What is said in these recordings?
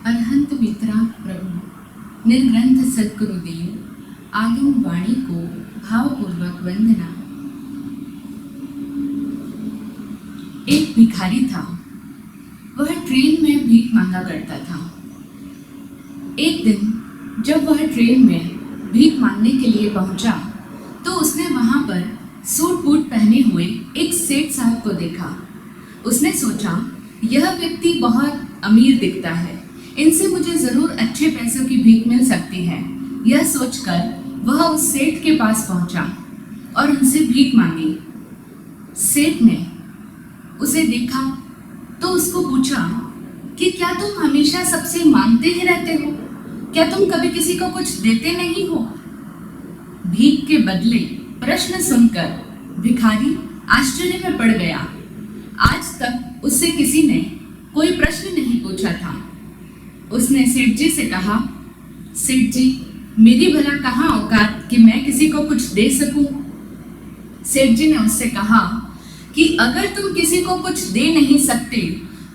अरहंत मित्रा प्रभु निर्ग्रंथ सद्गुरुदेव आगम वाणी को भावपूर्वक वंदना। एक भिखारी था। वह ट्रेन में भीख मांगा करता था। एक दिन जब वह ट्रेन में भीख मांगने के लिए पहुंचा तो उसने वहां पर सूट बूट पहने हुए एक सेठ साहब को देखा। उसने सोचा, यह व्यक्ति बहुत अमीर दिखता है, इनसे मुझे जरूर अच्छे पैसों की भीख मिल सकती है। यह सोचकर वह उस सेठ के पास पहुंचा और उनसे भीख मांगी। सेठ ने उसे देखा तो उसको पूछा कि क्या तुम हमेशा सबसे मांगते ही रहते हो? क्या तुम कभी किसी को कुछ देते नहीं हो? भीख के बदले प्रश्न सुनकर भिखारी आश्चर्य में पड़ गया। आज तक उससे किसी ने कोई प्रश्न नहीं पूछा था। उसने सेठ जी से कहा, सेठ जी, मेरी भला कहाँ औकात कि मैं किसी को कुछ दे सकूं? सेठ जी ने उससे कहा कि अगर तुम किसी को कुछ दे नहीं सकते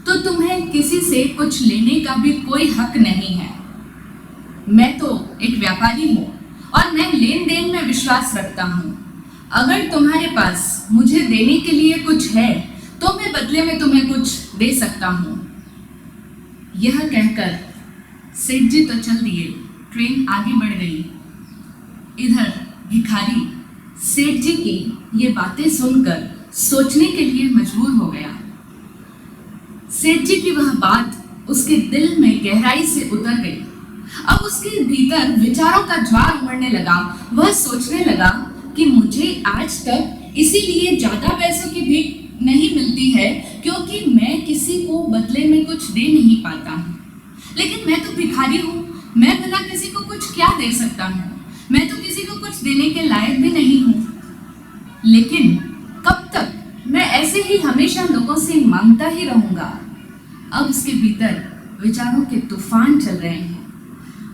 तो तुम्हें किसी से कुछ लेने का भी कोई हक नहीं है। मैं तो एक व्यापारी हूँ और मैं लेन देन में विश्वास रखता हूँ। अगर तुम्हारे पास मुझे देने के लिए कुछ है तो मैं बदले में तुम्हें कुछ दे सकता हूँ। यह कहकर सेठ जी तो चल दिए। ट्रेन आगे बढ़ गई। इधर भिखारी सेठ जी की ये बातें सुनकर सोचने के लिए मजबूर हो गया। सेठ जी की वह बात उसके दिल में गहराई से उतर गई। अब उसके भीतर विचारों का ज्वार उमड़ने लगा। वह सोचने लगा कि मुझे आज तक इसीलिए ज्यादा पैसों की भीख नहीं मिलती है क्योंकि मैं किसी को बदले में कुछ दे नहीं पाता हूँ। लेकिन मैं तो भिखारी हूँ, मैं भला किसी को कुछ क्या दे सकता हूँ? मैं तो किसी को कुछ देने के लायक भी नहीं हूँ। लेकिन कब तक मैं ऐसे ही हमेशा लोगों से मांगता ही रहूंगा? अब उसके भीतर विचारों के तूफान चल रहे हैं।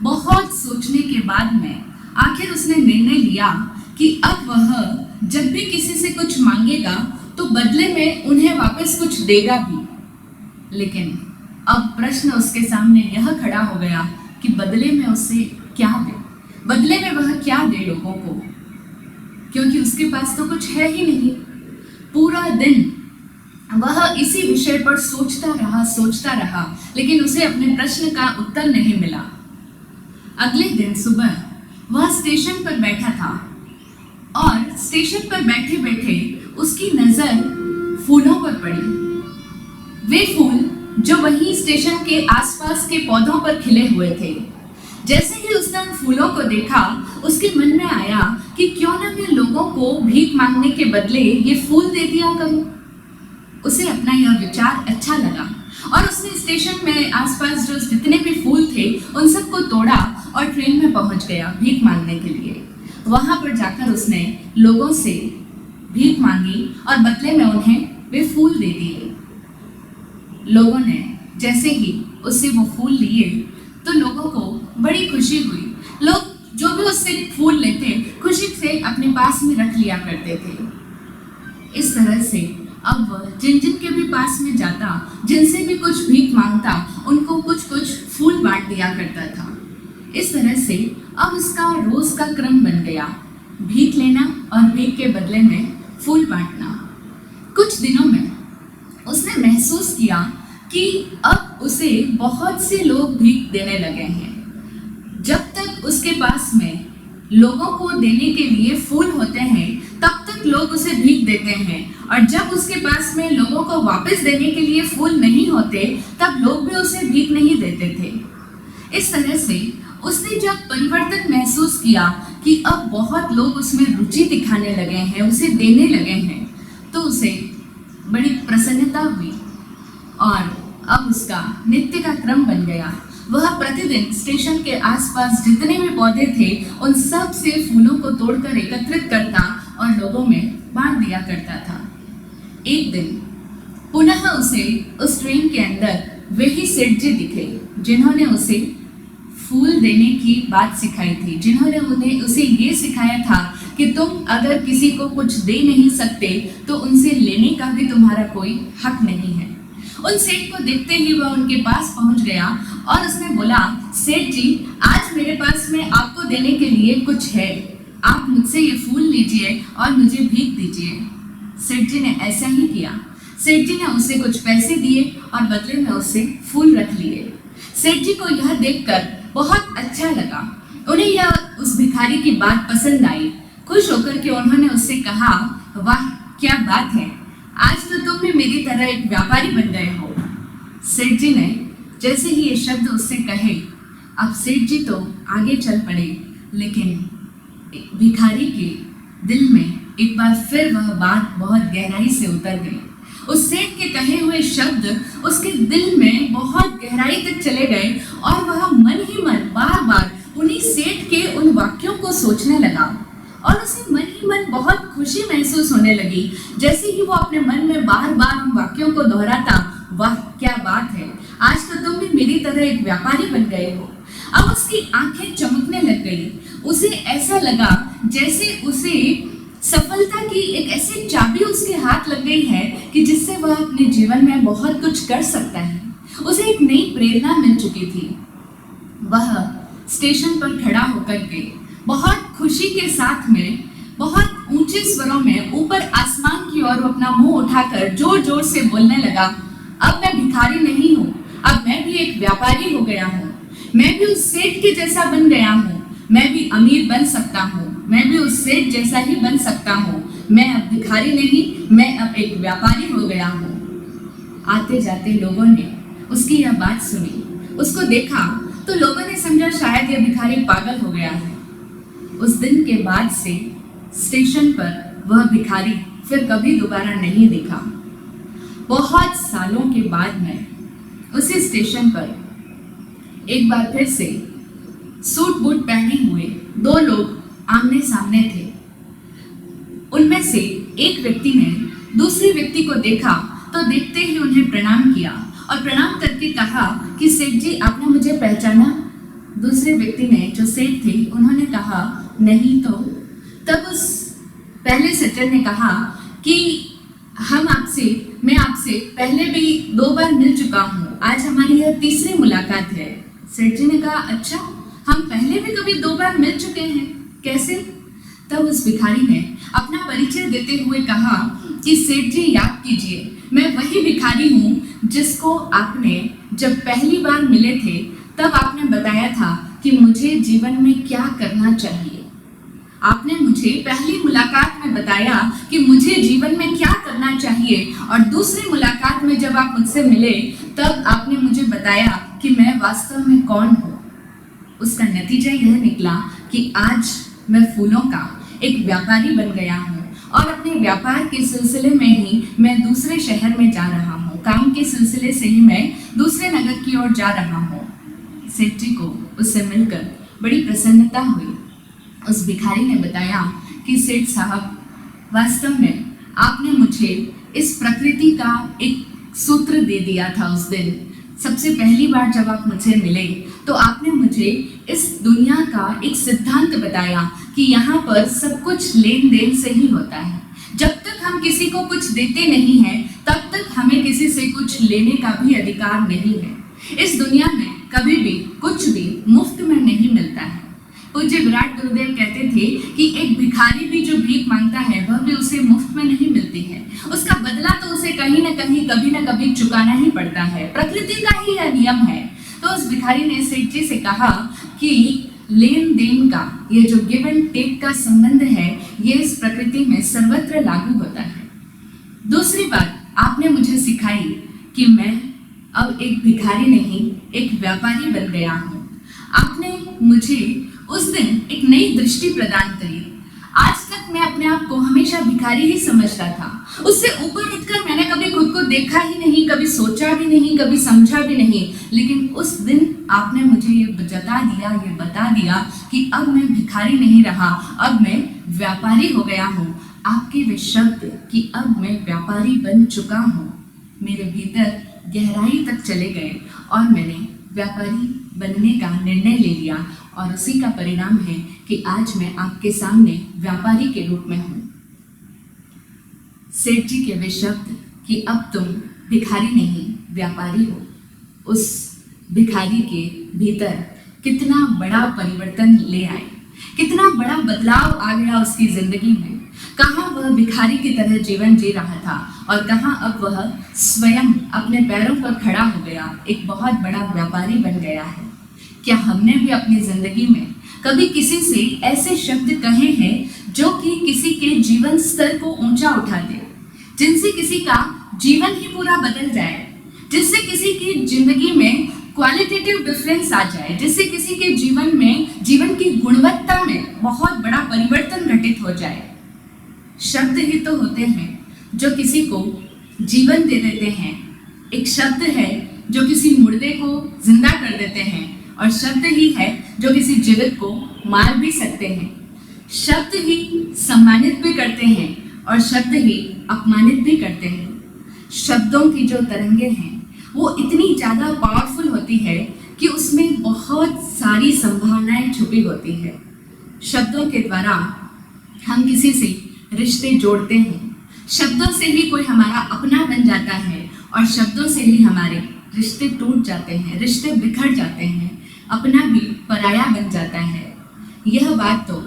बहुत सोचने के बाद में आखिर उसने निर्णय लिया कि अब वह जब भी किसी से कुछ मांगेगा तो बदले में उन्हें वापस कुछ देगा भी। लेकिन अब प्रश्न उसके सामने यह खड़ा हो गया कि बदले में उसे क्या दे? बदले में वह क्या दे लोगों को? क्योंकि उसके पास तो कुछ है ही नहीं। पूरा दिन वह इसी विषय पर सोचता रहा, लेकिन उसे अपने प्रश्न का उत्तर नहीं मिला। अगले दिन सुबह वह स्टेशन पर बैठा था और स्टेशन पर बैठे बैठे उसकी नजर फूलों पर पड़ी। वे फूल जो वहीं स्टेशन के आसपास के पौधों पर खिले हुए थे। जैसे ही उसने उन फूलों को देखा, उसके मन में आया कि क्यों ना मैं लोगों को भीख मांगने के बदले ये फूल दे दिया करूं। उसे अपना यह विचार अच्छा लगा और उसने स्टेशन में आसपास जो जितने भी फूल थे उन सबको तोड़ा और ट्रेन में पहुंच गया भीख मांगने के लिए। वहां पर जाकर उसने लोगों से भीख मांगी और बदले में उन्हें वे फूल दे दिए। लोगों ने जैसे ही उससे वो फूल लिए तो लोगों को बड़ी खुशी हुई। लोग जो भी उससे फूल लेते खुशी से अपने पास में रख लिया करते थे। इस तरह से अब वह जिन जिन के भी पास में जाता, जिनसे भी कुछ भीख मांगता, उनको कुछ कुछ फूल बांट दिया करता था। इस तरह से अब उसका रोज का क्रम बन गया, भीख लेना और भीख के बदले में फूल बांटना। कुछ दिनों में उसने महसूस किया कि अब उसे बहुत से लोग भीख देने लगे हैं। जब तक उसके पास में लोगों को देने के लिए फूल होते हैं तब तक लोग उसे भीख देते हैं, और जब उसके पास में लोगों को वापस देने के लिए फूल नहीं होते तब लोग भी उसे भीख नहीं देते थे। इस तरह से उसने जब परिवर्तन महसूस किया कि अब बहुत लोग उसमें रुचि दिखाने लगे हैं, उसे देने लगे हैं, तो उसे बड़ी प्रसन्नता हुई और अब उसका नित्य का क्रम बन गया। वह प्रतिदिन स्टेशन के आसपास जितने भी पौधे थे उन सब से फूलों को तोड़कर एकत्रित करता और लोगों में बांट दिया करता था। एक दिन पुनः उसे उस ट्रेन के अंदर वही सेठ जी दिखे जिन्होंने उसे फूल देने की बात सिखाई थी, जिन्होंने उसे ये सिखाया था कि तुम अगर किसी को कुछ दे नहीं सकते तो उनसे लेने का भी तुम्हारा कोई हक नहीं है। उन सेठ को देखते ही वह उनके पास पहुंच गया और उसने बोला, सेठ जी, आज मेरे पास में आपको देने के लिए कुछ है, आप मुझसे ये फूल लीजिए और मुझे भीख दीजिए। सेठ जी ने ऐसा ही किया। सेठ जी ने उसे कुछ पैसे दिए और बदले में उससे फूल रख लिए। सेठ जी को यह देखकर बहुत अच्छा लगा। उन्हें यह उस भिखारी की बात पसंद आई। खुश होकर के उन्होंने उससे कहा, वाह क्या बात है, आज तो तुम भी मेरी तरह एक व्यापारी बन गए हो। सेठ जी ने जैसे ही ये शब्द उससे कहे, अब सेठ जी तो आगे चल पड़े, लेकिन भिखारी के दिल में एक बार फिर वह बात बहुत गहराई से उतर गई। उस सेठ के कहे हुए शब्द उसके दिल में बहुत गहराई तक चले गए और वह मन ही मन बार बार उन्हीं सेठ के उन वाक्यों को सोचने लगा और उसे मन ही मन बहुत खुशी महसूस होने लगी। जैसे ही वो अपने मन में बार बार उन वाक्यों को दोहराता, वाह क्या बात है, आज तो तुम भी मेरी तरह एक व्यापारी बन गए हो। अब उसकी आंखें चमकने लग गई। उसे ऐसा लगा जैसे उसे सफलता की एक ऐसी चाबी उसके हाथ लग गई है कि जिससे वह अपने जीवन में बहुत कुछ कर सकता है। उसे एक नई प्रेरणा मिल चुकी थी। वह स्टेशन पर खड़ा होकर के बहुत खुशी के साथ में, बहुत ऊंचे स्वरों में ऊपर आसमान की ओर अपना मुंह उठाकर जोर जोर से बोलने लगा, अब मैं भिखारी नहीं हूँ, अब मैं भी एक व्यापारी हो गया हूँ। मैं भी उस सेठ के जैसा बन गया हूँ। मैं भी अमीर बन सकता हूँ। मैं भी उस सेठ जैसा ही बन सकता हूँ। मैं अब भिखारी नहीं, मैं अब एक व्यापारी हो गया हूँ। आते जाते लोगों ने उसकी यह बात सुनी, उसको देखा तो लोगों ने समझा शायद यह भिखारी पागल हो गया है। उस दिन के बाद से स्टेशन पर वह भिखारी फिर कभी दोबारा नहीं दिखा। बहुत सालों के बाद में उसी स्टेशन पर एक बार फिर से सूट बूट पहने हुए दो लोग आमने सामने थे। उनमें से एक व्यक्ति ने दूसरे व्यक्ति को देखा तो देखते ही उन्हें प्रणाम किया और प्रणाम करके कहा कि सेठ जी, आपने मुझे पहचाना? दूसरे व्यक्ति ने, जो सेठ थे, उन्होंने कहा नहीं तो। तब उस पहले सज्जन ने कहा कि मैं आपसे पहले भी 2 बार मिल चुका हूँ, आज हमारी यह तीसरी मुलाकात है। सेठ जी ने कहा, अच्छा, हम पहले भी कभी 2 बार मिल चुके हैं, कैसे? तब उस भिखारी ने अपना परिचय देते हुए कहा कि सेठ जी, याद कीजिए, मैं वही भिखारी हूँ जिसको आपने जब पहली बार मिले थे तब आपने बताया था कि मुझे जीवन में क्या करना चाहिए। आपने मुझे पहली मुलाकात में बताया कि मुझे जीवन में क्या करना चाहिए और दूसरी मुलाकात में जब आप मुझसे मिले तब आपने मुझे बताया कि मैं वास्तव में कौन हूँ। उसका नतीजा यह निकला कि आज मैं फूलों का एक व्यापारी बन गया हूँ और अपने व्यापार के सिलसिले में ही मैं दूसरे शहर में जा रहा हूँ। काम के सिलसिले से ही मैं दूसरे नगर की ओर जा रहा हूँ। सेठ जी को उससे मिलकर बड़ी प्रसन्नता हुई। उस भिखारी ने बताया कि सेठ साहब, वास्तव में आपने मुझे इस प्रकृति का एक सूत्र दे दिया था। उस दिन सबसे पहली बार जब आप मुझसे मिले तो आपने मुझे इस दुनिया का एक सिद्धांत बताया कि यहाँ पर सब कुछ लेन देन से ही होता है। जब तक हम किसी को कुछ देते नहीं हैं तब तक हमें किसी से कुछ लेने का भी अधिकार नहीं है। इस दुनिया में कभी भी कुछ भी मुफ्त में नहीं मिलता है। पूज्य विराट गुरुदेव कहते थे कि एक भिखारी भी जो भीख मांगता है वह भी उसे मुफ्त में नहीं मिलती है। उसका बदला तो उसे कहीं ना कहीं कभी ना कभी चुकाना ही पड़ता है। प्रकृति का ही यह नियम है। तो उस भिखारी ने सेठ जी से कहा कि लेन देन का ये जो गिव एंड टेक का संबंध है ये इस प्रकृति में सर्वत्र लागू होता है। दूसरी बात आपने मुझे सिखाई कि मैं अब एक भिखारी नहीं, एक व्यापारी बन गया हूँ। आपने मुझे उस दिन एक नई दृष्टि प्रदान करी। आज तक मैं अपने आप को हमेशा भिखारी ही समझता था। उससे ऊपर उठकर मैंने कभी खुद को देखा ही नहीं, कभी सोचा भी नहीं, कभी समझा भी नहीं। लेकिन उस दिन आपने मुझे ये बता दिया कि अब मैं भिखारी नहीं रहा, अब मैं व्यापारी हो गया हूँ। आपके वे शब्द कि अब मैं व्यापारी बन चुका हूँ मेरे भीतर गहराई तक चले गए और मैंने व्यापारी बनने का निर्णय ले लिया और उसी का परिणाम है कि आज मैं आपके सामने व्यापारी के रूप में हूँ। सेठ जी के वे शब्द कि अब तुम भिखारी नहीं व्यापारी हो, उस भिखारी के भीतर कितना बड़ा परिवर्तन ले आए, कितना बड़ा बदलाव आ गया उसकी जिंदगी में। कहाँ वह भिखारी की तरह जीवन जी रहा था और कहाँ अब वह स्वयं अपने पैरों पर खड़ा हो गया, एक बहुत बड़ा व्यापारी बन गया है। क्या हमने भी अपनी जिंदगी में कभी किसी से ऐसे शब्द कहे हैं जो कि किसी के जीवन स्तर को ऊंचा उठा दे, जिनसे किसी का जीवन ही पूरा बदल जाए, जिससे किसी की जिंदगी में क्वालिटेटिव डिफरेंस आ जाए, जिससे किसी के जीवन में, जीवन की गुणवत्ता में बहुत बड़ा परिवर्तन घटित हो जाए? शब्द ही तो होते हैं जो किसी को जीवन दे देते हैं। एक शब्द है जो किसी मुर्दे को जिंदा कर देते हैं और शब्द ही है जो किसी जीवित को मार भी सकते हैं। शब्द ही सम्मानित भी करते हैं और शब्द ही अपमानित भी करते हैं। शब्दों की जो तरंगे हैं वो इतनी ज़्यादा पावरफुल होती है कि उसमें बहुत सारी संभावनाएं छुपी होती है। शब्दों के द्वारा हम किसी से रिश्ते जोड़ते हैं, शब्दों से ही कोई हमारा अपना बन जाता है और शब्दों से ही हमारे रिश्ते टूट जाते हैं, रिश्ते बिखर जाते हैं, अपना भी पराया बन जाता है। यह बात तो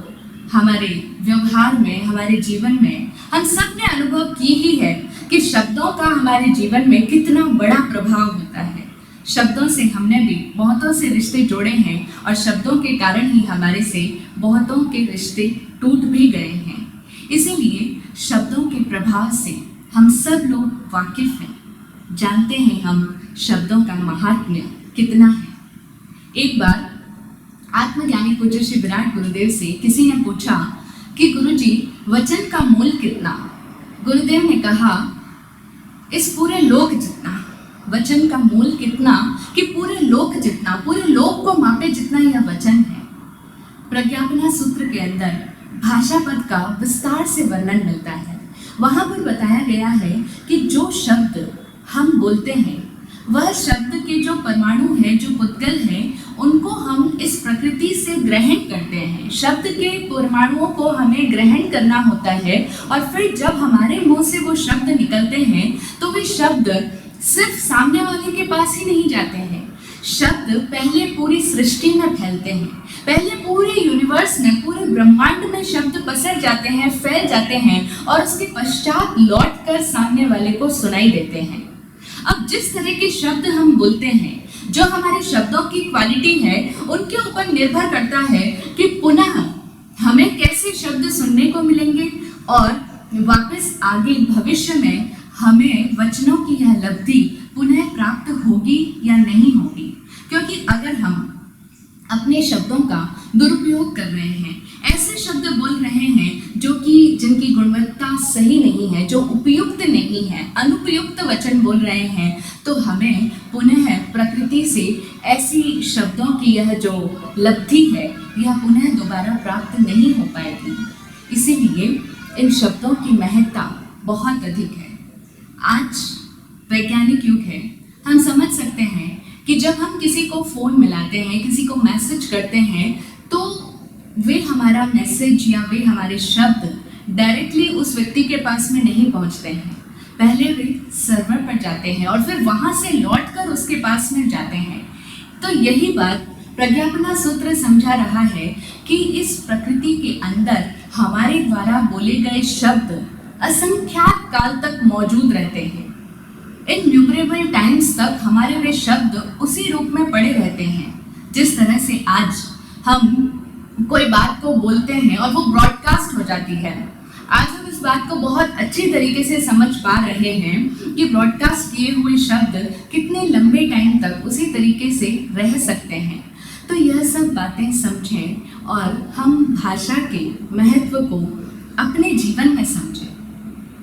हमारे व्यवहार में, हमारे जीवन में हम सब ने अनुभव की ही है कि शब्दों का हमारे जीवन में कितना बड़ा प्रभाव होता है। शब्दों से हमने भी बहुतों से रिश्ते जोड़े हैं और शब्दों के कारण ही हमारे से बहुतों के रिश्ते टूट भी गए हैं। इसीलिए शब्दों के प्रभाव से हम सब लोग वाकिफ हैं, जानते हैं हम शब्दों का महात्म्य कितना है। एक बार आत्मज्ञानी पूज्य श्री विराट गुरुदेव से किसी ने पूछा कि गुरुजी, वचन का मूल कितना? गुरुदेव ने कहा, इस पूरे लोक जितना। वचन का मूल कितना कि पूरे लोक जितना, पूरे लोक को मापे जितना यह वचन है। प्रज्ञापना सूत्र के अंदर भाषा पद का विस्तार से वर्णन मिलता है। वहां पर बताया गया है कि जो शब्द हम बोलते हैं, वह शब्द के जो परमाणु हैं, जो पुद्गल हैं, उनको हम इस प्रकृति से ग्रहण करते हैं। शब्द के परमाणुओं को हमें ग्रहण करना होता है और फिर जब हमारे मुंह से वो शब्द निकलते हैं तो वे शब्द सिर्फ सामने वाले के पास ही नहीं जाते हैं। शब्द पहले पूरी सृष्टि में फैलते हैं, पहले पूरे यूनिवर्स में, पूरे ब्रह्मांड में शब्द पसर जाते हैं, फैल जाते हैं और उसके पश्चात लौटकर सामने वाले को सुनाई देते हैं। अब जिस तरह के शब्द हम बोलते हैं, जो हमारे शब्दों की क्वालिटी है, उनके ऊपर निर्भर करता है कि पुनः हमें कैसे शब्द सुनने को मिलेंगे और वापस आगे भविष्य में हमें वचनों की यह लब्धि पुनः प्राप्त होगी या नहीं होगी। क्योंकि अगर हम अपने शब्दों का दुरुपयोग कर रहे हैं, ऐसे शब्द बोल रहे हैं जो कि जिनकी गुणवत्ता सही नहीं है, जो उपयुक्त नहीं है, अनुपयुक्त वचन बोल रहे हैं, तो हमें पुनः प्रकृति से ऐसी शब्दों की यह जो लब्धि है, यह पुनः दोबारा प्राप्त नहीं हो पाएगी। इसीलिए इन शब्दों की महत्ता बहुत अधिक है। आज वैज्ञानिक युग है, हम समझ सकते हैं कि जब हम किसी को फ़ोन मिलाते हैं, किसी को मैसेज करते हैं, तो वे हमारा मैसेज या वे हमारे शब्द डायरेक्टली उस व्यक्ति के पास में नहीं पहुंचते हैं। पहले वे सर्वर पर जाते हैं और फिर वहां से लौटकर उसके पास में जाते हैं। तो यही बात प्रज्ञापना सूत्र समझा रहा है कि इस प्रकृति के अंदर हमारे द्वारा बोले गए शब्द असंख्यात काल तक मौजूद रहते हैं। इन्यूमरेबल टाइम्स तक हमारे वे शब्द उसी रूप में पड़े रहते हैं। जिस तरह से आज हम कोई बात को बोलते हैं और वो ब्रॉडकास्ट हो जाती है, आज हम इस बात को बहुत अच्छी तरीके से समझ पा रहे हैं कि ब्रॉडकास्ट किए हुए शब्द कितने लंबे टाइम तक उसी तरीके से रह सकते हैं। तो यह सब बातें समझें और हम भाषा के महत्व को अपने जीवन में समझें,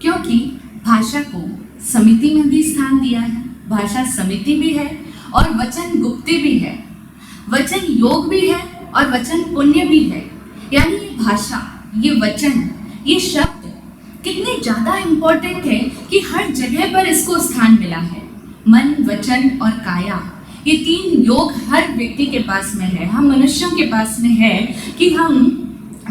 क्योंकि भाषा को समिति में भी स्थान दिया है। भाषा समिति भी है और वचन गुप्ति भी है, वचन योग भी है और वचन पुण्य भी है। यानी ये भाषा, ये वचन, ये शब्द कितने ज़्यादा इम्पोर्टेंट है कि हर जगह पर इसको स्थान मिला है। मन, वचन और काया, ये तीन योग हर व्यक्ति के पास में है, हम मनुष्यों के पास में है कि हम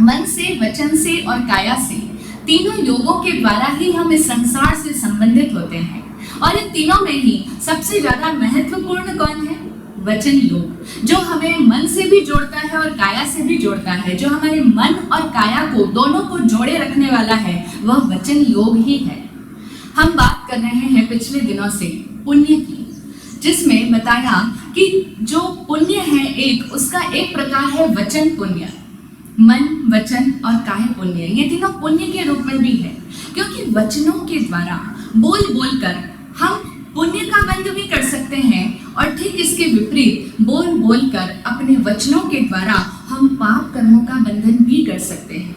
मन से, वचन से और काया से, तीनों योगों के द्वारा ही हम इस संसार से संबंधित होते हैं। और इन तीनों में ही सबसे ज्यादा महत्वपूर्ण कौन है? वचन योग, जो हमें मन से भी जोड़ता है और काया से भी जोड़ता है। जो हमारे मन और काया को दोनों को जोड़े रखने वाला है वह वचन योग ही है। हम बात कर रहे हैं पिछले दिनों से पुण्य की, जिसमें बताया कि जो पुण्य है उसका एक प्रकार है वचन पुण्य। मन, वचन और काया पुण्य, ये तीनों पुण्य के रूप में भी है, क्योंकि वचनों के द्वारा बोल बोल कर हम पुण्य का बंध भी कर सकते हैं और ठीक इसके विपरीत बोल बोल कर अपने वचनों के द्वारा हम पाप कर्मों का बंधन भी कर सकते हैं।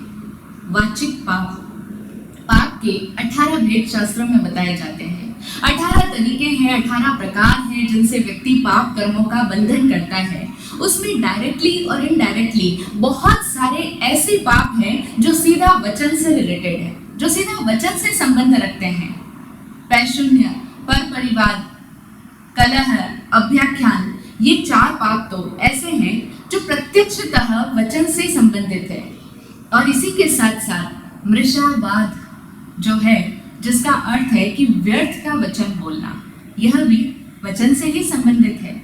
वाचिक पाप, पाप के 18 भेद शास्त्रों में बताए जाते हैं। 18 तरीके हैं, 18 प्रकार हैं जिनसे व्यक्ति पाप कर्मों का बंधन करता है। उसमें डायरेक्टली और इनडायरेक्टली बहुत सारे ऐसे पाप हैं जो सीधा वचन से रिलेटेड है, जो सीधा वचन से संबंध रखते हैं। पैशून्य, पर परिवाद, कलह, अभ्याख्यान, ये 4 पाप तो ऐसे हैं जो प्रत्यक्षतः वचन से संबंधित है। और इसी के साथ साथ मृषावाद जो है, जिसका अर्थ है कि व्यर्थ का वचन बोलना, यह भी वचन से ही संबंधित है।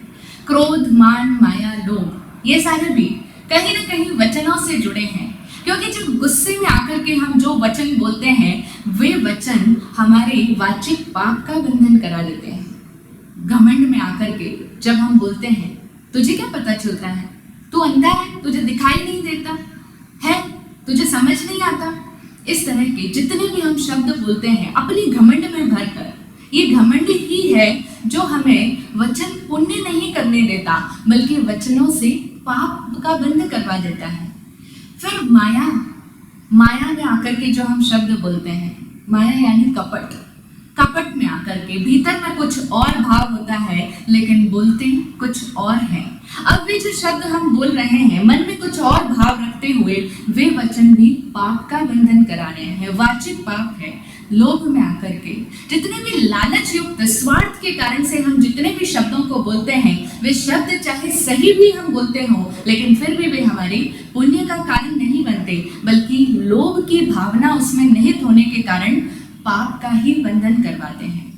क्रोध, मान, माया, लोभ, ये सारे भी कहीं ना कहीं वचनों से जुड़े हैं, क्योंकि जब गुस्से में आकर के हम जो वचन बोलते हैं वे वचन हमारे वाचिक पाप का बंधन करा देते हैं। घमंड में आकर के जब हम बोलते हैं, तुझे क्या पता चलता है, तू अंधा है, तुझे दिखाई नहीं देता है, तुझे समझ नहीं आता, इस तरह के जितने भी हम शब्द बोलते हैं अपनी घमंड में भरकर, ये घमंड ही है जो हमें वचन पुण्य नहीं करने देता, बल्कि वचनों से पाप का बंध करवा देता है। फिर माया, माया में आकर के जो हम शब्द बोलते हैं, माया यानी कपट, कपट में आकर के भीतर में कुछ और भाव होता है लेकिन बोलते कुछ और है। अब वे जो शब्द हम बोल रहे हैं मन में कुछ और भाव रखते हुए वे वचन भी पाप का बंधन करा रहे हैं, वाचिक पाप है। लोभ में आकर के जितने भी लालच युक्त स्वार्थ के कारण से हम जितने भी शब्दों को बोलते हैं वे शब्द चाहे सही भी हम बोलते हो लेकिन फिर भी वे हमारी पुण्य का कारण नहीं बनते, बल्कि लोभ की भावना उसमें निहित होने के कारण पाप का ही बंधन करवाते हैं।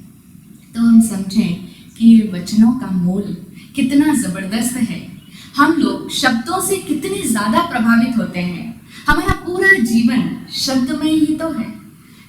तो हम समझें कि ये वचनों का मोल कितना जबरदस्त है। हम लोग शब्दों से कितने ज्यादा प्रभावित होते हैं, हमारा पूरा जीवन शब्दमय ही तो है।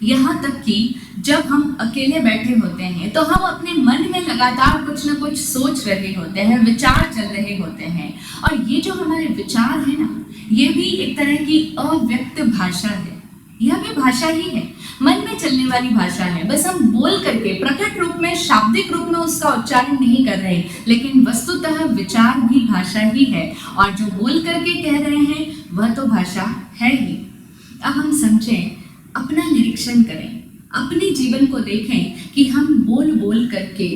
यहाँ तक कि जब हम अकेले बैठे होते हैं तो हम अपने मन में लगातार कुछ न कुछ सोच रहे होते हैं, विचार चल रहे होते हैं, और ये जो हमारे विचार है ना, ये भी एक तरह की अव्यक्त भाषा है। यह भी भाषा ही है, मन में चलने वाली भाषा है, बस हम बोल करके प्रकट रूप में, शाब्दिक रूप में उसका उच्चारण नहीं कर रहे, लेकिन वस्तुतः विचार भी भाषा ही है, और जो बोल करके कह रहे हैं वह तो भाषा है ही। अब हम समझें, अपना निरीक्षण करें, अपने जीवन को देखें कि हम बोल बोल करके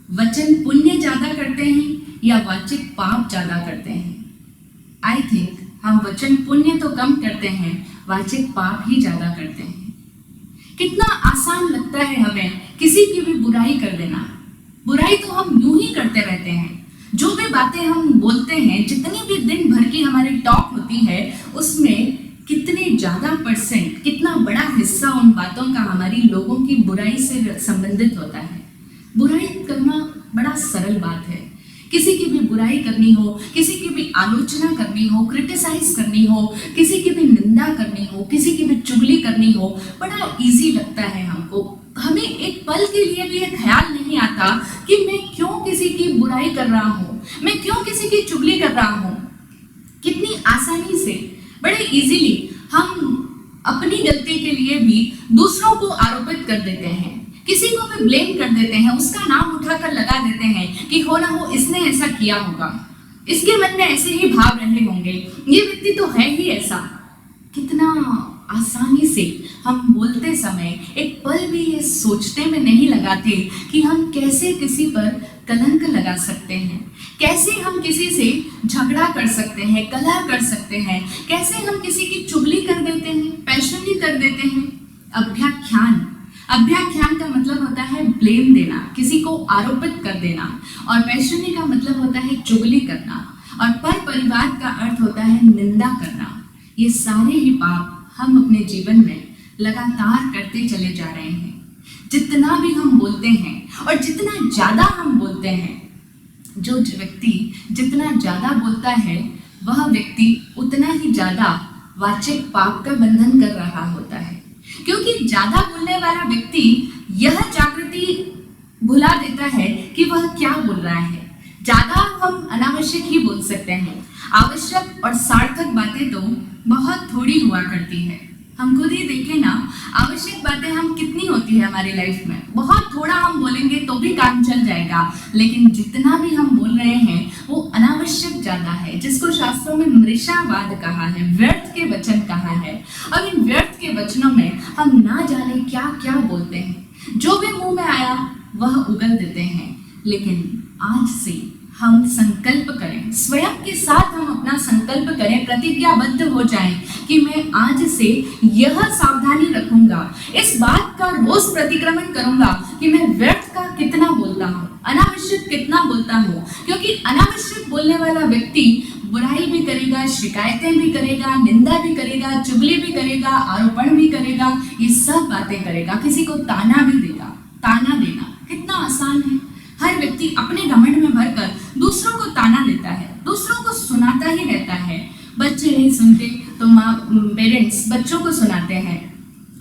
वचन पुण्य ज्यादा करते हैं या वाचिक पाप ज्यादा करते हैं। आई थिंक हम वचन पुण्य तो कम करते हैं, वाचिक पाप ही ज्यादा करते हैं। कितना आसान लगता है हमें किसी की भी बुराई कर देना। बुराई तो हम यूं ही करते रहते हैं, जो भी बातें हम बोलते हैं, जितनी भी दिन भर की हमारी टॉक होती है, उसमें कितने ज्यादा %, कितना बड़ा हिस्सा उन बातों का हमारी लोगों की बुराई से संबंधित होता है। बुराई करना बड़ा सरल बात है। किसी की भी बुराई करनी हो, किसी की भी आलोचना करनी हो, क्रिटिसाइज करनी हो, किसी की भी निंदा करनी हो, किसी की भी चुगली करनी हो, बड़ा इजी लगता है हमको। हमें एक पल के लिए भी ये ख्याल नहीं आता कि मैं क्यों किसी की बुराई कर रहा हूँ, मैं क्यों किसी की चुगली कर रहा हूँ। कितनी आसानी से, बड़े इजीली हम अपनी गलती के लिए भी दूसरों को आरोपित कर देते हैं, किसी को भी ब्लेम कर देते हैं, उसका नाम उठाकर लगा देते हैं कि हो ना हो इसने ऐसा किया होगा, इसके मन में ऐसे ही भाव रहे होंगे, ये व्यक्ति तो है ही ऐसा। कितना आसानी से हम बोलते समय एक पल भी ये सोचने में नहीं लगाते कि हम कैसे किसी पर कलंक लगा सकते हैं, कैसे हम किसी से झगड़ा कर सकते हैं, कलह कर सकते हैं, कैसे हम किसी की चुगली कर देते हैं, पैशनी कर देते हैं। अभ्याख्यान, अभ्याख्यान का मतलब होता है ब्लेम देना, किसी को आरोपित कर देना, और पैशनी का मतलब होता है चुगली करना, और पर परिवार का अर्थ होता है निंदा करना। ये सारे ही पाप हम अपने जीवन में लगातार करते चले जा रहे हैं। जितना भी हम बोलते हैं और जितना ज़्यादा हम बोलते हैं, जो व्यक्ति जितना ज़्यादा बोलता है वह व्यक्ति उतना ही ज़्यादा वाचिक पाप का बंधन कर रहा होता है, क्योंकि ज़्यादा बोलने वाला व्यक्ति यह जागृति भुला देता है कि वह क्या बोल रहा है। ज़्यादा हम अनावश्यक ही बोल सकते हैं, आवश्यक और सार्थक बातें तो बहुत थोड़ी हुआ करती है। हम खुद ही देखें ना, आवश्यक बातें हम कितनी होती है हमारी लाइफ में, बहुत थोड़ा हम बोलेंगे तो भी काम चल जाएगा, लेकिन जितना भी हम बोल रहे हैं वो अनावश्यक ज़्यादा है, जिसको शास्त्रों में मृषावाद कहा है, व्यर्थ के वचन कहा है। और इन व्यर्थ के वचनों में हम ना जाने क्या क्या बोलते हैं, जो भी मुंह में आया वह उगल देते हैं। लेकिन आज से हम संकल्प करें, स्वयं के साथ हम अपना संकल्प करें, प्रतिज्ञाबद्ध हो जाएं कि मैं आज से यह सावधानी रखूंगा, इस बात का रोज प्रतिक्रमण करूंगा कि मैं व्यर्थ का कितना बोलता हूँ, अनावश्यक कितना बोलता हूँ। क्योंकि अनावश्यक बोलने वाला व्यक्ति बुराई भी करेगा, शिकायतें भी करेगा, निंदा भी करेगा, चुगली भी करेगा, आरोपण भी करेगा, ये सब बातें करेगा, किसी को ताना भी देगा। ताना देना कितना आसान है, हर व्यक्ति अपने घमंड में भरकर दूसरों को ताना देता है, दूसरों को सुनाता ही रहता है। बच्चे नहीं सुनते तो पेरेंट्स बच्चों को सुनाते हैं,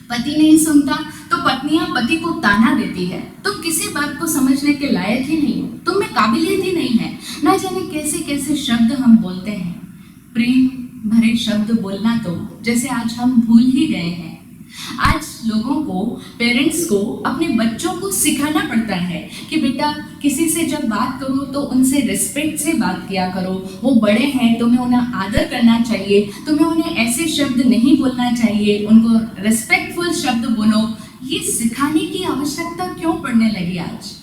पति नहीं सुनता तो पत्नियां पति को ताना देती है, तुम किसी बात को समझने के लायक ही नहीं हो, तुम में काबिलियत ही नहीं है। ना जाने कैसे कैसे शब्द हम बोलते हैं, प्रेम भरे शब्द बोलना तो जैसे आज हम भूल ही गए हैं। आज लोगों को, पेरेंट्स को अपने बच्चों को सिखाना पड़ता है कि बेटा किसी से जब बात करो तो उनसे रिस्पेक्ट से बात किया करो, वो बड़े हैं, तुम्हें उन्हें आदर करना चाहिए, तुम्हें उन्हें ऐसे शब्द नहीं बोलना चाहिए, उनको रिस्पेक्टफुल शब्द बोलो। ये सिखाने की आवश्यकता क्यों पड़ने लगी आज?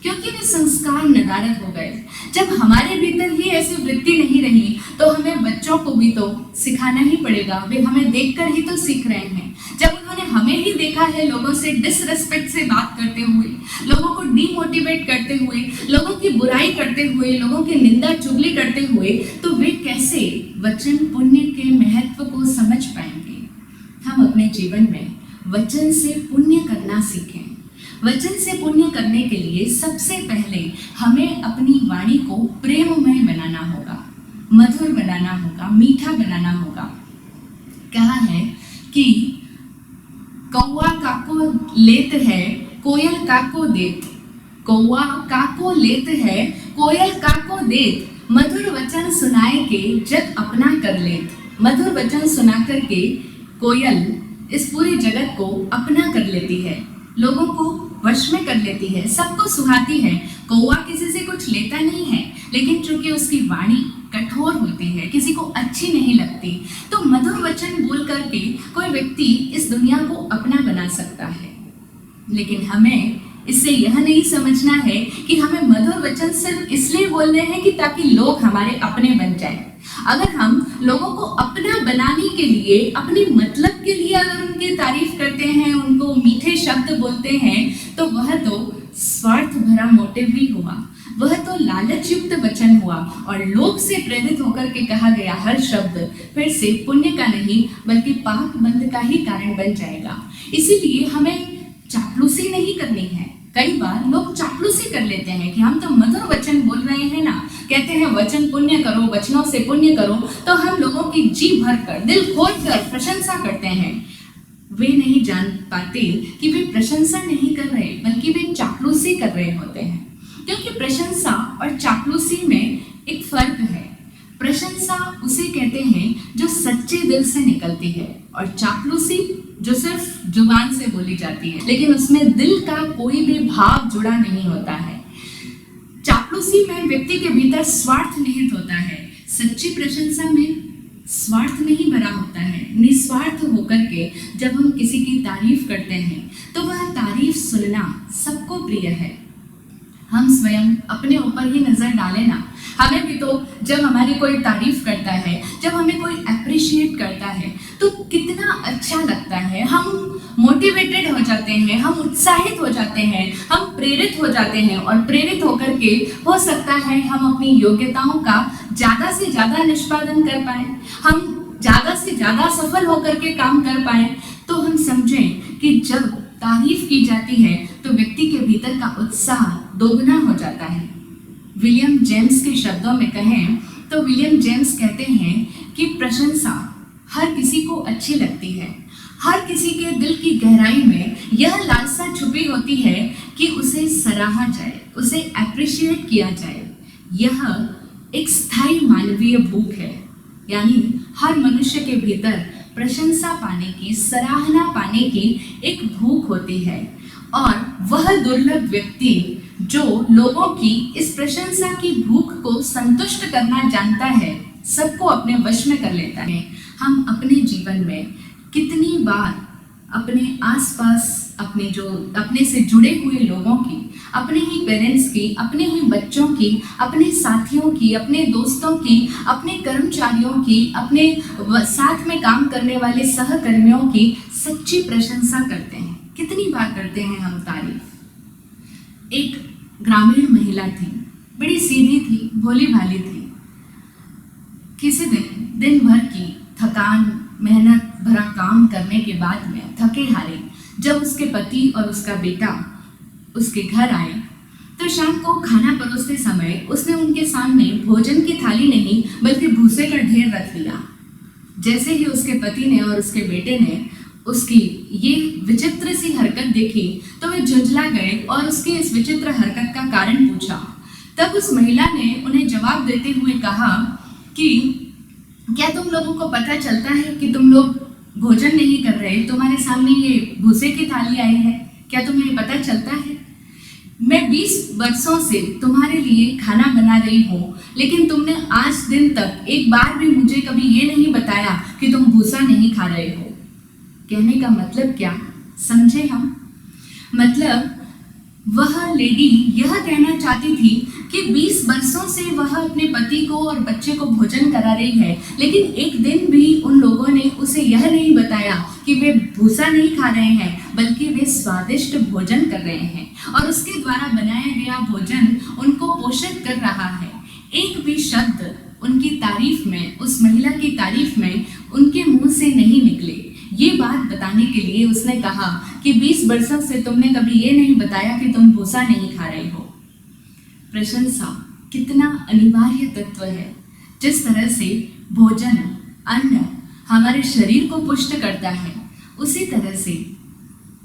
क्योंकि वे संस्कार नदारद हो गए। जब हमारे भीतर ही ऐसी वृत्ति नहीं रही तो हमें बच्चों को भी तो सिखाना ही पड़ेगा, वे हमें देखकर ही तो सीख रहे हैं। जब उन्होंने हमें ही देखा है लोगों से डिसरिस्पेक्ट से बात करते हुए, लोगों को डीमोटिवेट करते हुए, लोगों की बुराई करते हुए, लोगों की निंदा चुगली करते हुए, तो वे कैसे वचन पुण्य के महत्व को समझ पाएंगे? हम अपने जीवन में वचन से पुण्य करना सीखें। वचन से पुण्य करने के लिए सबसे पहले हमें अपनी वाणी को प्रेममय बनाना होगा, मधुर बनाना होगा, मीठा बनाना होगा। कहा है कि कौवा काको लेत है, कोयल काको देत, कौवा काको लेत है, कोयल काको देत, मधुर वचन सुनाए के जग अपना कर लेत। मधुर वचन सुना करके कोयल इस पूरे जगत को अपना कर लेती है, लोगों को वश में कर लेती है, सबको सुहाती है। कौवा किसी से कुछ लेता नहीं है, लेकिन चूंकि उसकी वाणी कठोर होती है, किसी को अच्छी नहीं लगती, तो मधुर वचन बोल करके कोई व्यक्ति इस दुनिया को अपना बना सकता है। लेकिन हमें इससे यह नहीं समझना है कि हमें मधुर वचन सिर्फ इसलिए बोलने हैं कि ताकि लोग हमारे अपने बन जाएं। अगर हम लोगों को अपना बनाने के लिए, अपने मतलब के लिए अगर उनकी तारीफ करते हैं, उनको मीठे शब्द बोलते हैं, तो वह तो स्वार्थ भरा मोटिव ही हुआ, वह तो लालच युक्त वचन हुआ। और लोभ से प्रेरित होकर के कहा गया हर शब्द फिर से पुण्य का नहीं बल्कि पाप बंध का ही कारण बन जाएगा। इसीलिए हमें चापलूसी नहीं करनी है। कई बार लोग चापलूसी कर लेते हैं कि हम तो मधुर वचन बोल रहे हैं ना, कहते हैं वचन पुण्य करो, वचनों से पुण्य करो, तो हम लोगों की जी भर कर, दिल खोल कर प्रशंसा करते हैं। वे नहीं जान पाते कि वे प्रशंसा नहीं कर रहे बल्कि वे चापलूसी कर रहे होते हैं। क्योंकि प्रशंसा और चापलूसी में एक फर्क है। प्रशंसा उसे कहते हैं जो सच्चे दिल से निकलती है, और चापलूसी जो सिर्फ जुबान से बोली जाती है लेकिन उसमें दिल का कोई भी भाव जुड़ा नहीं होता है। चापलूसी में व्यक्ति के भीतर स्वार्थ निहित होता है, सच्ची प्रशंसा में स्वार्थ नहीं भरा होता है। निस्वार्थ होकर के जब हम किसी की तारीफ करते हैं तो वह तारीफ सुनना सबको प्रिय है। हम स्वयं अपने ऊपर ही नजर डालें ना, हमें भी तो जब हमारी कोई तारीफ करता है, जब हमें कोई अप्रिशिएट करता है तो कितना अच्छा लगता है। हम मोटिवेटेड हो जाते हैं, हम उत्साहित हो जाते हैं, हम प्रेरित हो जाते हैं, और प्रेरित होकर के हो सकता है हम अपनी योग्यताओं का ज़्यादा से ज़्यादा निष्पादन कर पाएं, हम ज़्यादा से ज़्यादा सफल होकर के काम कर पाएं। तो हम समझें कि जब तारीफ की जाती है तो व्यक्ति के भीतर का उत्साह दोगुना हो जाता है। विलियम जेम्स के शब्दों में कहें तो विलियम जेम्स कहते हैं कि प्रशंसा हर किसी को अच्छी लगती है। हर किसी के दिल की गहराई में यह लालसा छुपी होती है कि उसे सराहा जाए, उसे एप्रिशिएट किया जाए। यह एक स्थायी मानवीय भूख है, यानी हर मनुष्य के भीतर प्रशंसा पाने की, सराहना पाने की एक भूख होती है। और वह दुर्लभ व्यक्ति जो लोगों की इस प्रशंसा की भूख को संतुष्ट करना जानता है, सबको अपने वश में कर लेता है। हम अपने जीवन में कितनी बार अपने आसपास अपने से जुड़े हुए लोगों की, अपने ही पेरेंट्स की, अपने ही बच्चों की, अपने साथियों की, अपने दोस्तों की, अपने कर्मचारियों की, अपने साथ में काम करने वाले सहकर्मियों की सच्ची प्रशंसा करते हैं। कितनी बार करते हैं हम तारीफ। एक ग्रामीण महिला थी, बड़ी सीधी थी, भोली भाली थी। किसी दिन भर की थकान, मेहनत भरा काम करने के बाद में थके हारे जब उसके पति और उसका बेटा उसके घर आए, तो शाम को खाना परोसते समय उसने उनके सामने भोजन की थाली नहीं बल्कि भूसे का ढेर रख दिया। जैसे ही उसके पति ने और उसके बेटे ने उसकी ये विचित्र सी हरकत देखी तो वे झुंझला गए और उसकी इस विचित्र हरकत का कारण पूछा। तब उस महिला ने उन्हें जवाब देते हुए कहा कि क्या तुम लोगों को पता चलता है कि तुम लोग भोजन नहीं कर रहे, तुम्हारे सामने ये भूसे की थाली आई है, क्या तुम्हें पता चलता है? मैं 20 वर्षों से तुम्हारे लिए खाना बना रही हूँ, लेकिन तुमने आज दिन तक एक बार भी मुझे कभी ये नहीं बताया कि तुम भूसा नहीं खा रहे हो। कहने का मतलब क्या समझे हम? मतलब वह लेडी यह कहना चाहती थी कि 20 वर्षों से वह अपने पति को और बच्चे को भोजन करा रही है, लेकिन एक दिन भी उन लोगों ने उसे यह नहीं बताया कि वे भूसा नहीं खा रहे हैं, बल्कि वे स्वादिष्ट भोजन कर रहे हैं और उसके द्वारा बनाया गया भोजन उनको पोषित कर रहा है। एक भी शब्द उनकी तारीफ में, उस महिला की तारीफ में उनके मुंह से नहीं निकले। ये बात बताने के लिए उसने कहा कि 20 वर्षों से तुमने कभी ये नहीं बताया कि तुम भूसा नहीं खा रहे हो। प्रशंसा कितना अनिवार्य तत्व है। जिस तरह से भोजन, अन्न हमारे शरीर को पुष्ट करता है, उसी तरह से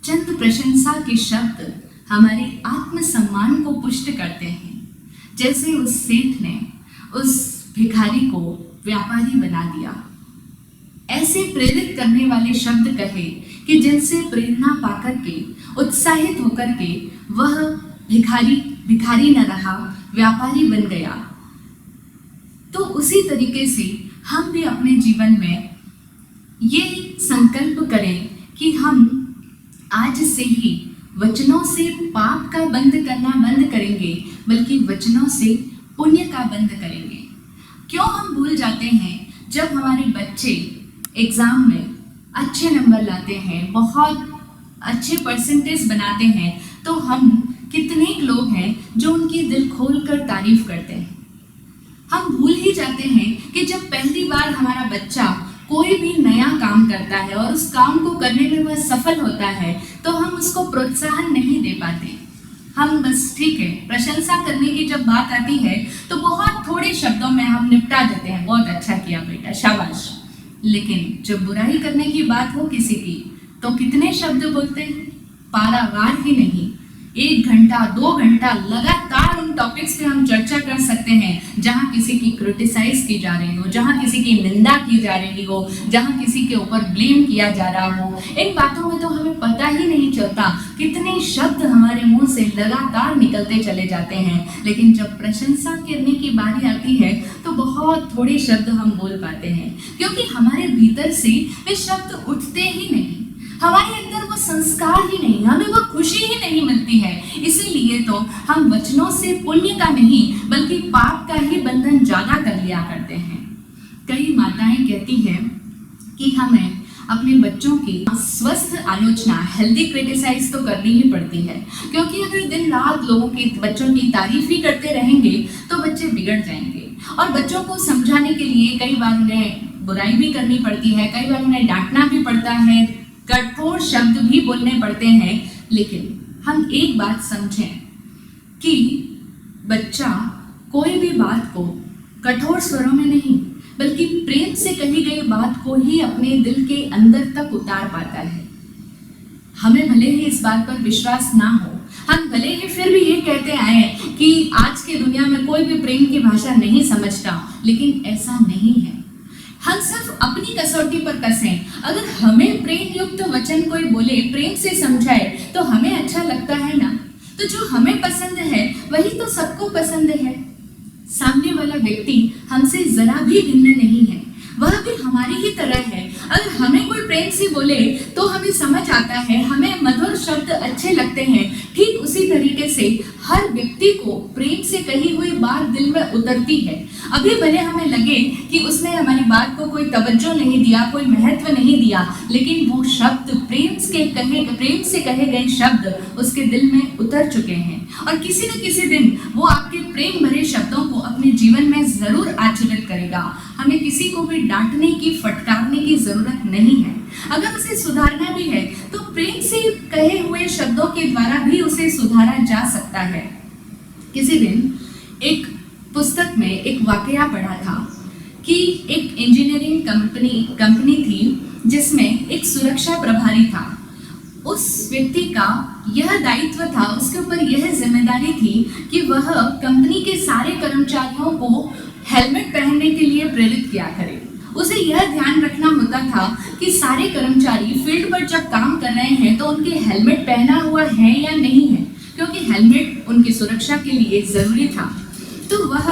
चंद प्रशंसा के शब्द हमारे आत्मसम्मान को पुष्ट करते हैं। जैसे उस सेठ ने उस भिखारी को व्यापारी बना दिया। ऐसे प्रेरित करने वाले शब्द कहे कि जिनसे प्रेरणा पाकर के, उत्साहित होकर के वह भिखारी न रहा, व्यापारी बन गया। तो उसी तरीके से हम भी अपने जीवन में ये संकल्प करें कि हम आज से ही वचनों से पाप का बंद करना बंद करेंगे, बल्कि वचनों से पुण्य का बंद करेंगे। क्यों हम भूल जाते हैं जब हमारे बच्चे एग्जाम में अच्छे नंबर लाते हैं, बहुत अच्छे परसेंटेज बनाते हैं, तो हम कितने लोग हैं जो उनकी दिल खोल कर तारीफ करते हैं। हम भूल ही जाते हैं कि जब पहली बार हमारा बच्चा कोई भी नया काम करता है और उस काम को करने में वह सफल होता है, तो हम उसको प्रोत्साहन नहीं दे पाते। हम बस ठीक है, प्रशंसा करने की जब बात आती है तो बहुत थोड़े शब्दों में हम निपटा देते हैं, बहुत अच्छा किया बेटा, शाबाश। लेकिन जब बुराई करने की बात हो किसी की, तो कितने शब्द बोलते हैं, पारावार ही नहीं। 1 घंटा 2 घंटा लगातार उन टॉपिक्स पे हम चर्चा कर सकते हैं जहाँ किसी की क्रिटिसाइज की जा रही हो, जहाँ किसी की निंदा की जा रही हो, जहाँ किसी के ऊपर ब्लेम किया जा रहा हो। इन बातों में तो हमें पता ही नहीं चलता कितने शब्द हमारे मुंह से लगातार निकलते चले जाते हैं। लेकिन जब प्रशंसा करने की बारी आती है तो बहुत थोड़े शब्द हम बोल पाते हैं, क्योंकि हमारे भीतर से वे शब्द उठते ही नहीं, हमारे अंदर वो संस्कार ही नहीं, हमें वो खुशी ही नहीं मिलती है। इसीलिए तो हम वचनों से पुण्य का नहीं बल्कि पाप का ही बंधन ज्यादा कर लिया करते हैं। कई माताएं कहती हैं कि हमें अपने बच्चों की स्वस्थ आलोचना, हेल्दी क्रिटिसाइज तो करनी ही पड़ती है, क्योंकि अगर दिन रात लोगों की, बच्चों की तारीफ ही करते रहेंगे तो बच्चे बिगड़ जाएंगे। और बच्चों को समझाने के लिए कई बार उन्हें बुराई भी करनी पड़ती है, कई बार उन्हें डांटना भी पड़ता है, कठोर शब्द भी बोलने पड़ते हैं। लेकिन हम एक बात समझें कि बच्चा कोई भी बात को कठोर स्वरों में नहीं बल्कि प्रेम से कही गई बात को ही अपने दिल के अंदर तक उतार पाता है। हमें भले ही इस बात पर विश्वास ना हो, हम भले ही फिर भी ये कहते आए कि आज की दुनिया में कोई भी प्रेम की भाषा नहीं समझता, लेकिन ऐसा नहीं है। हम सिर्फ अपनी कसौटी पर कसें। अगर हमें प्रेम युक्त वचन कोई बोले, प्रेम से समझाए, तो हमें अच्छा लगता है ना। तो जो हमें पसंद है वही तो सबको पसंद है। सामने वाला व्यक्ति हमसे जरा भी भिन्न नहीं है, वह भी हमारी ही तरह है। अगर हमें कोई प्रेम से बोले तो हमें समझ आता है, हमें मधुर शब्द अच्छे लगते हैं। ठीक उसी तरीके से हर व्यक्ति को प्रेम से कही हुई बात दिल में उतरती है। अभी भले हमें लगे कि उसने हमारी बात को कोई तवज्जो नहीं दिया, कोई महत्व नहीं दिया, लेकिन वो शब्द प्रेम से कहे गए शब्द उसके दिल में उतर चुके हैं और किसी न किसी दिन वो आपके प्रेम भरे शब्दों को अपने जीवन में जरूर आचरित करेगा। हमें किसी को भी डांटने की, फटकारने की जरूरत नहीं है। अगर उसे सुधारना भी है तो प्रेम से कहे हुए शब्दों के द्वारा भी उसे सुधारा जा सकता है। किसी दिन एक पुस्तक में एक वाकया पढ़ा था कि एक इंजीनियरिंग कंपनी थी जिसमें एक सुरक्षा प्रभारी था। उस व्यक्ति का यह दायित्व था, उसके ऊपर यह जिम्मेदारी थी कि वह कंपनी के सारे कर्मचारियों को हेलमेट पहनने के लिए प्रेरित किया करे। उसे यह ध्यान रखना होता था कि सारे कर्मचारी फील्ड पर जब काम कर रहे हैं तो उनके हेलमेट पहना हुआ है या नहीं है, क्योंकि हेलमेट उनकी सुरक्षा के लिए जरूरी था। तो वह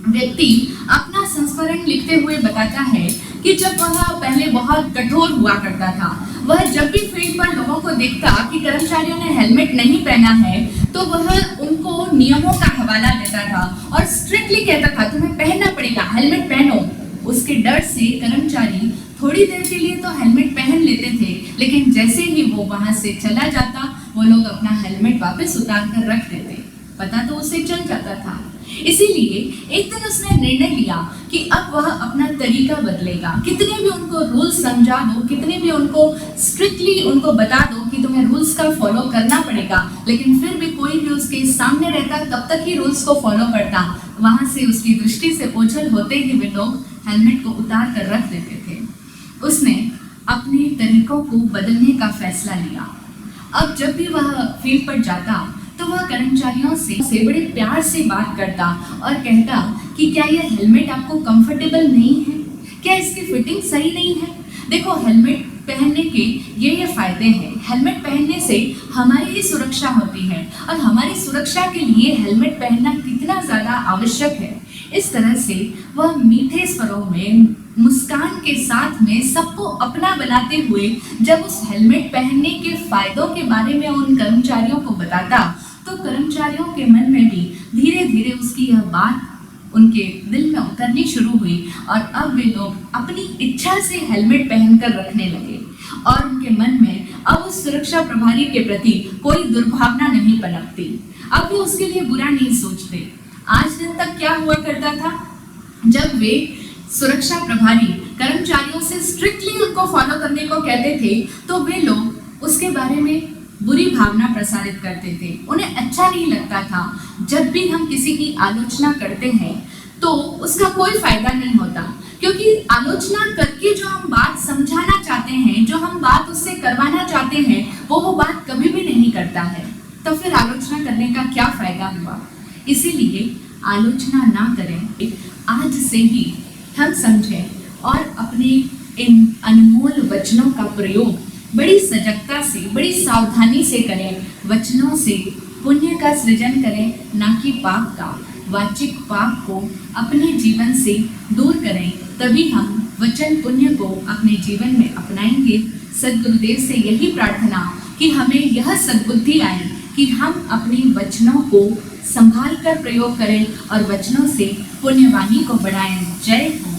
व्यक्ति अपना संस्मरण लिखते हुए बताता है कि जब वह पहले बहुत कठोर हुआ करता था, वह जब भी फील्ड पर लोगों को देखता कि कर्मचारियों ने हेलमेट नहीं पहना है तो वह उनको नियमों का हवाला देता था और स्ट्रिक्टली कहता था तुम्हें पहनना पड़ेगा, हेलमेट पहनो। उसके डर से कर्मचारी थोड़ी देर के लिए तो हेलमेट पहन लेते थे, लेकिन जैसे ही वो वहां से चला जाता वो लोग अपना हेलमेट वापस उतार कर रख देते। पता तो उसे चल जाता था। इसीलिए एक दिन उसने निर्णय लिया कि अब वह अपना तरीका बदलेगा। कितने भी उनको रूल्स समझा दो, कितने भी उनको स्ट्रिक्टली उनको बता दो कि तुम्हें रूल्स का फॉलो करना पड़ेगा, लेकिन फिर भी कोई भी उसके सामने रहता तब तक ही रूल्स को फॉलो करता। वहां से उसकी दृष्टि से ओझल होते ही वे लोग हेलमेट को उतार कर रख देते थे। उसने अपने तरीकों को बदलने का फैसला लिया। अब जब भी वह फील्ड पर जाता तो वह कर्मचारियों से बड़े प्यार से बात करता और कहता कि क्या यह हेलमेट आपको कंफर्टेबल नहीं है, क्या इसकी फिटिंग सही नहीं है। देखो, हेलमेट पहनने के ये फायदे हैं। हेलमेट पहनने से हमारी ही सुरक्षा होती है और हमारी सुरक्षा के लिए हेलमेट पहनना कितना ज़्यादा आवश्यक है। इस तरह से वह मीठे स्वरों में, मुस्कान के साथ में सबको अपना बनाते हुए जब उस हेलमेट पहनने के फायदों के बारे में उन कर्मचारियों को बताता तो कर्मचारियों के मन में भी धीरे धीरे उसकी यह बात उनके दिल में उतरनी शुरू हुई और अब वे लोग अपनी इच्छा से हेलमेट पहनकर रखने लगे और उनके मन में अब उस सुरक्षा प्रभारी के प्रति कोई दुर्भावना नहीं पनपती। अब वे उसके लिए बुरा नहीं सोचते। आज दिन तक क्या हुआ करता था, जब वे सुरक्षा प्रभारी कर्मचारियों से स्ट्रिक्टली उनको फॉलो करने को कहते थे तो वे लोग उसके बारे में बुरी भावना प्रसारित करते थे। उन्हें अच्छा नहीं लगता था। जब भी हम किसी की आलोचना करते हैं तो उसका कोई फायदा नहीं होता, क्योंकि आलोचना करके जो हम बात समझाना चाहते हैं, जो हम बात उससे करवाना चाहते हैं, वो बात कभी भी नहीं करता है। तो फिर आलोचना करने का क्या फायदा हुआ। इसीलिए आलोचना ना करें। आज से ही हम समझें और अपने इन अनमोल वचनों का प्रयोग बड़ी सजगता से, बड़ी सावधानी से करें। वचनों से पुण्य का सृजन करें, ना कि पाप का। वाचिक पाप को अपने जीवन से दूर करें, तभी हम वचन पुण्य को अपने जीवन में अपनाएंगे। सद्गुरुदेव से यही प्रार्थना कि हमें यह सद्बुद्धि आए कि हम अपने वचनों को संभाल कर प्रयोग करें और वचनों से पुण्यवाणी को बढ़ाएं। जय हो।